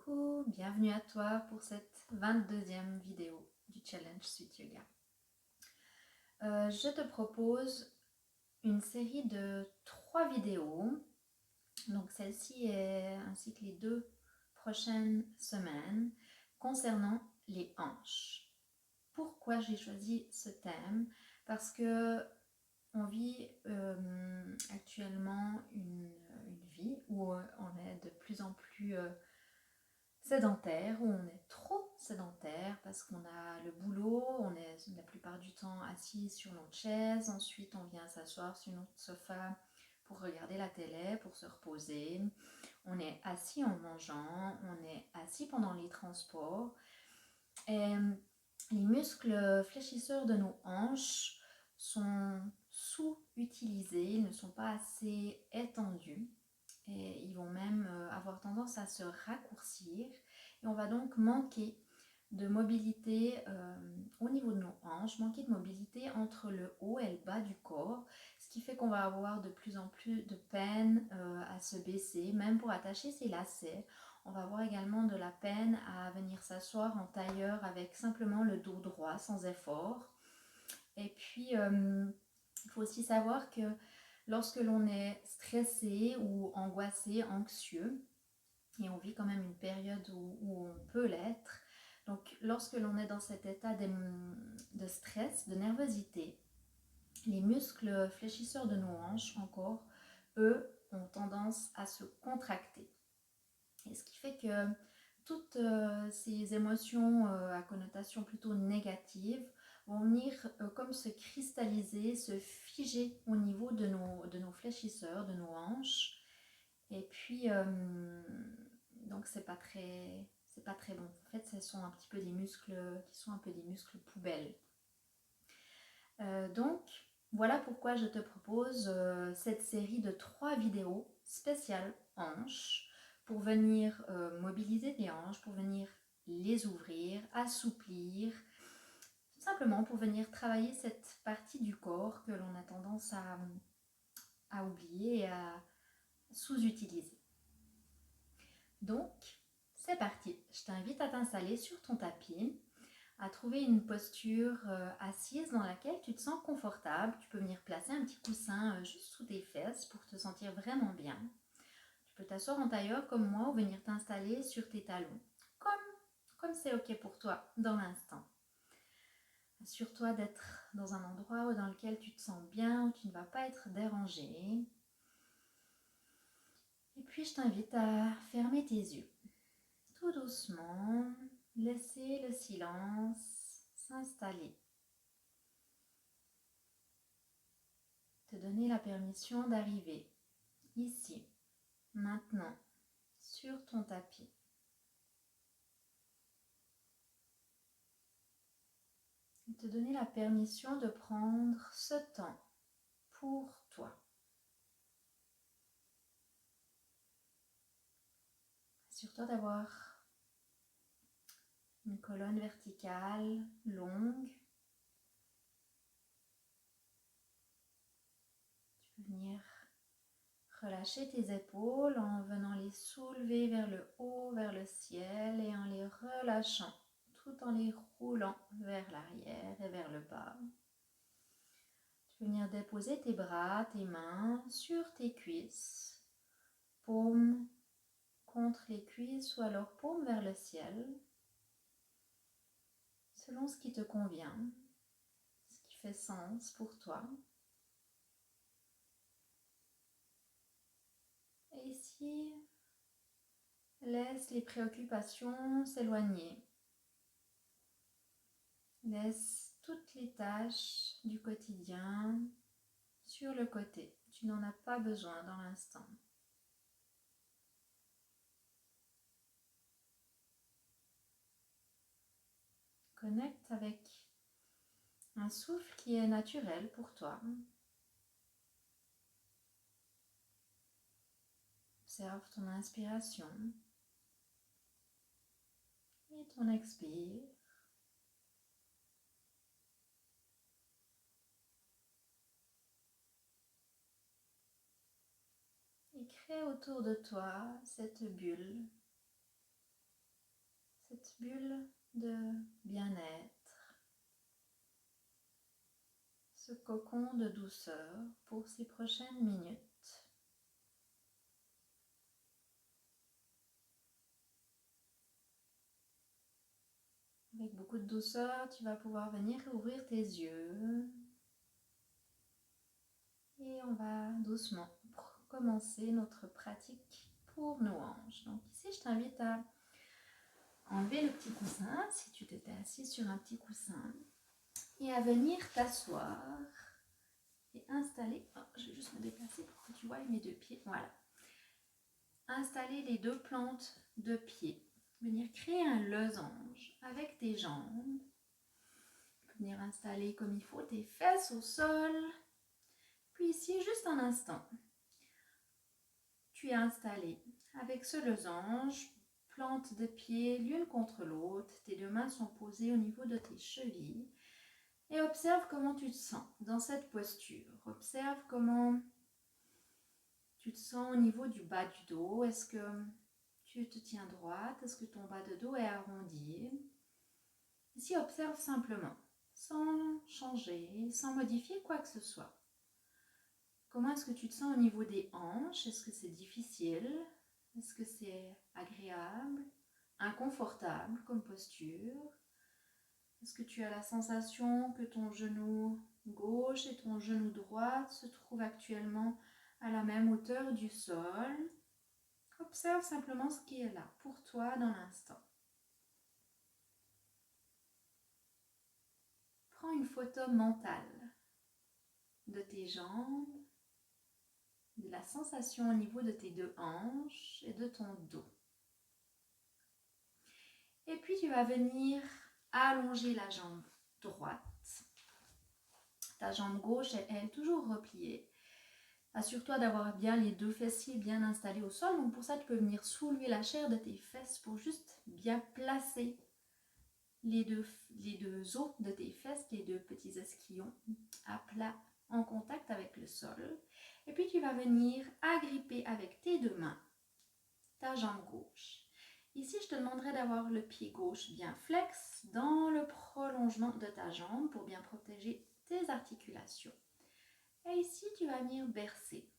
Coucou, bienvenue à toi pour cette 22e vidéo du Challenge Sweet Yoga. Je te propose une série de 3 vidéos. Donc celle-ci ainsi que les 2 prochaines semaines concernant les hanches. Pourquoi j'ai choisi ce thème? Parce que on vit actuellement une vie où on est de plus en plus sédentaire, où on est trop sédentaire parce qu'on a le boulot, on est la plupart du temps assis sur notre chaise, ensuite on vient s'asseoir sur notre sofa pour regarder la télé, pour se reposer, on est assis en mangeant, on est assis pendant les transports et les muscles fléchisseurs de nos hanches sont sous-utilisés, ils ne sont pas assez étendus. Et ils vont même avoir tendance à se raccourcir et on va donc manquer de mobilité au niveau de nos hanches, manquer de mobilité entre le haut et le bas du corps, ce qui fait qu'on va avoir de plus en plus de peine à se baisser, même pour attacher ses lacets. On va avoir également de la peine à venir s'asseoir en tailleur avec simplement le dos droit, sans effort. Et puis, il faut aussi savoir que lorsque l'on est stressé ou angoissé, anxieux, et on vit quand même une période où on peut l'être, donc lorsque l'on est dans cet état de stress, de nervosité, les muscles fléchisseurs de nos hanches encore, eux, ont tendance à se contracter. Et ce qui fait que toutes ces émotions à connotation plutôt négative vont venir comme se cristalliser, se figer au niveau de nos fléchisseurs, de nos hanches. Et puis, donc c'est pas très bon. En fait, ce sont un petit peu des muscles qui sont un peu des muscles poubelles. Donc, voilà pourquoi je te propose cette série de 3 vidéos spéciales hanches pour venir mobiliser tes hanches, pour venir les ouvrir, assouplir, tout simplement pour venir travailler cette partie du corps que l'on a tendance à oublier et à sous-utiliser. Donc, c'est parti. Je t'invite à t'installer sur ton tapis, à trouver une posture assise dans laquelle tu te sens confortable. Tu peux venir placer un petit coussin juste sous tes fesses pour te sentir vraiment bien. Tu peux t'asseoir en tailleur comme moi ou venir t'installer sur tes talons, comme c'est ok pour toi dans l'instant. Assure-toi d'être dans un endroit dans lequel tu te sens bien, où tu ne vas pas être dérangé. Et puis je t'invite à fermer tes yeux. Tout doucement, laisser le silence s'installer. Te donner la permission d'arriver ici, maintenant, sur ton tapis. Et te donner la permission de prendre ce temps pour toi. Assure-toi d'avoir une colonne verticale longue. Tu peux venir relâcher tes épaules en venant les soulever vers le haut, vers le ciel et en les relâchant, tout en les roulant vers l'arrière et vers le bas. Tu peux venir déposer tes bras, tes mains sur tes cuisses, paume contre les cuisses ou alors paume vers le ciel, selon ce qui te convient, ce qui fait sens pour toi. Et ici, laisse les préoccupations s'éloigner. Laisse toutes les tâches du quotidien sur le côté. Tu n'en as pas besoin dans l'instant. Connecte avec un souffle qui est naturel pour toi. Observe ton inspiration et ton expire. Et crée autour de toi cette bulle cette bulle de bien-être, ce cocon de douceur pour ces prochaines minutes. Avec beaucoup de douceur, tu vas pouvoir venir ouvrir tes yeux. Et on va doucement commencer notre pratique pour nos hanches. Donc ici, je t'invite à enlever le petit coussin, si tu t'étais assis sur un petit coussin, et à venir t'asseoir et installer, je vais juste me déplacer pour que tu vois mes deux pieds, voilà. Installer les deux plantes de pied, venir créer un losange avec tes jambes, venir installer comme il faut tes fesses au sol, puis ici, juste un instant, tu es installé avec ce losange, plantes de pied l'une contre l'autre, tes deux mains sont posées au niveau de tes chevilles et observe comment tu te sens dans cette posture. Observe comment tu te sens au niveau du bas du dos. Est-ce que tu te tiens droite? Est-ce que ton bas de dos est arrondi? Ici, observe simplement, sans changer, sans modifier quoi que ce soit. Comment est-ce que tu te sens au niveau des hanches? Est-ce que c'est difficile? Est-ce que c'est agréable? Inconfortable comme posture? Est-ce que tu as la sensation que ton genou gauche et ton genou droit se trouvent actuellement à la même hauteur du sol? Observe simplement ce qui est là pour toi dans l'instant. Prends une photo mentale de tes jambes, de la sensation au niveau de tes deux hanches et de ton dos. Et puis tu vas venir allonger la jambe droite. Ta jambe gauche, elle est toujours repliée. Assure-toi d'avoir bien les deux fessiers bien installés au sol. Donc pour ça, tu peux venir soulever la chair de tes fesses pour juste bien placer les deux os de tes fesses, les deux petits ischions à plat en contact avec le sol. Et puis tu vas venir agripper avec tes deux mains ta jambe gauche. Ici, je te demanderai d'avoir le pied gauche bien flex dans le prolongement de ta jambe pour bien protéger tes articulations. Et ici, tu vas venir bercer.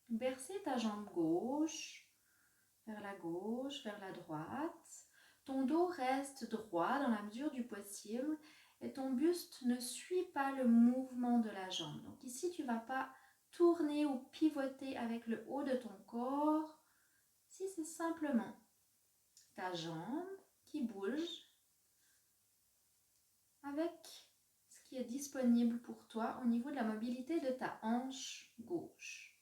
Bercer ta jambe gauche vers la gauche, vers la droite. Ton dos reste droit dans la mesure du possible et ton buste ne suit pas le mouvement de la jambe. Donc ici, tu ne vas pas tourner ou pivoter avec le haut de ton corps. Ici, c'est simplement ta jambe qui bouge avec ce qui est disponible pour toi au niveau de la mobilité de ta hanche gauche.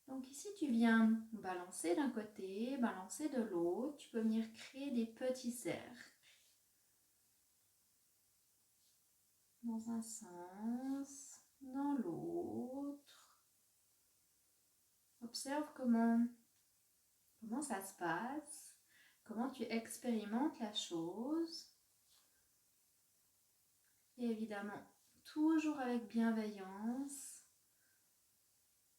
Donc ici, tu viens balancer d'un côté, balancer de l'autre. Tu peux venir créer des petits cercles. Dans un sens, dans l'autre. Observe comment ça se passe, comment tu expérimentes la chose. Et évidemment, toujours avec bienveillance,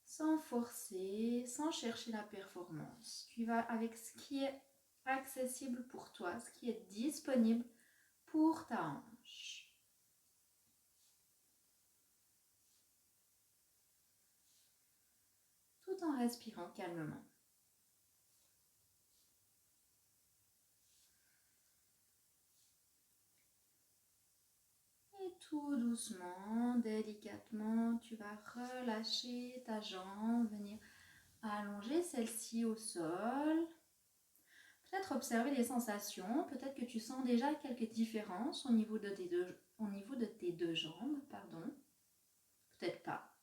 sans forcer, sans chercher la performance. Tu vas avec ce qui est accessible pour toi, ce qui est disponible pour ta hanche. Tout en respirant calmement. Et tout doucement, délicatement, tu vas relâcher ta jambe, venir allonger celle-ci au sol. Peut-être observer les sensations, peut-être que tu sens déjà quelques différences au niveau de tes deux jambes, pardon. Peut-être pas,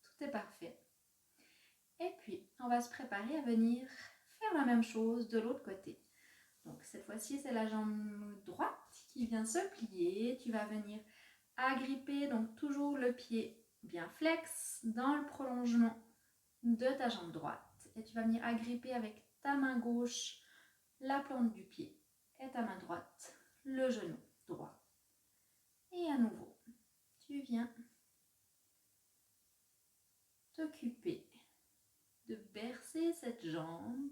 tout est parfait. Et puis, on va se préparer à venir faire la même chose de l'autre côté. Donc cette fois-ci, c'est la jambe droite qui vient se plier. Tu vas venir agripper, donc toujours le pied bien flex dans le prolongement de ta jambe droite. Et tu vas venir agripper avec ta main gauche la plante du pied et ta main droite le genou droit. Et à nouveau, tu viens t'occuper de bercer cette jambe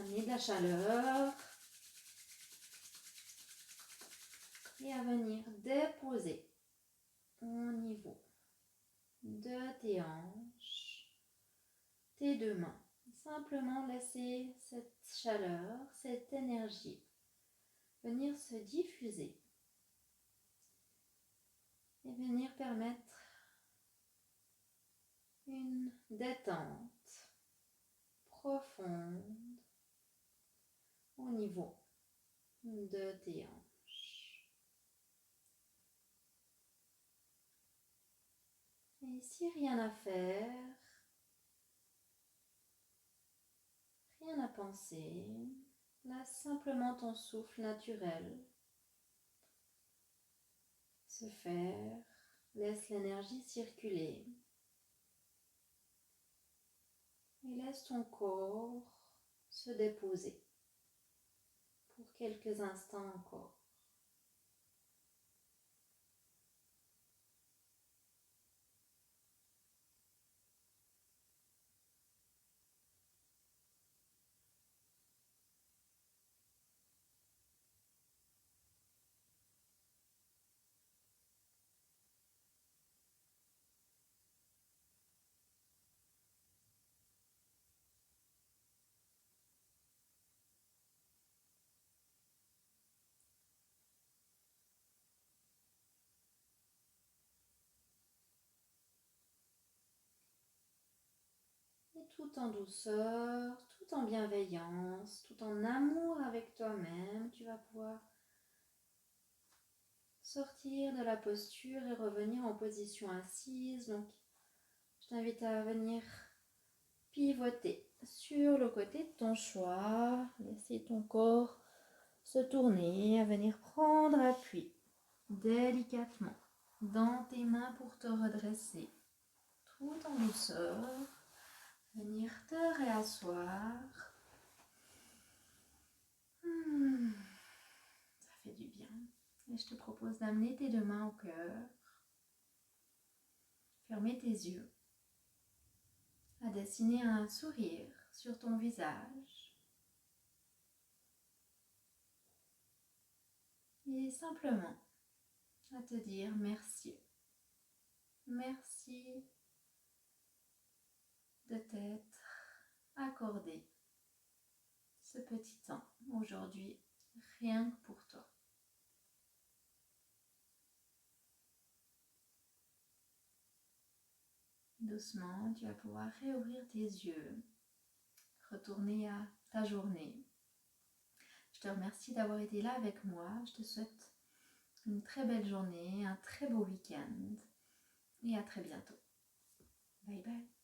amener de la chaleur et à venir déposer au niveau de tes hanches, tes deux mains. Simplement laisser cette chaleur, cette énergie venir se diffuser et venir permettre une détente profonde au niveau de tes hanches. Et si rien à faire, rien à penser, laisse simplement ton souffle naturel se faire, laisse l'énergie circuler et laisse ton corps se déposer pour quelques instants encore. Et tout en douceur, tout en bienveillance, tout en amour avec toi-même, tu vas pouvoir sortir de la posture et revenir en position assise. Donc, je t'invite à venir pivoter sur le côté de ton choix, laisser ton corps se tourner, à venir prendre appui délicatement dans tes mains pour te redresser, tout en douceur, venir te réasseoir. Ça fait du bien. Et je te propose d'amener tes deux mains au cœur, fermer tes yeux, à dessiner un sourire sur ton visage et simplement à te dire merci. Merci de t'être accordé ce petit temps aujourd'hui, rien que pour toi. Doucement, tu vas pouvoir réouvrir tes yeux, retourner à ta journée. Je te remercie d'avoir été là avec moi. Je te souhaite une très belle journée, un très beau week-end et à très bientôt. Bye bye.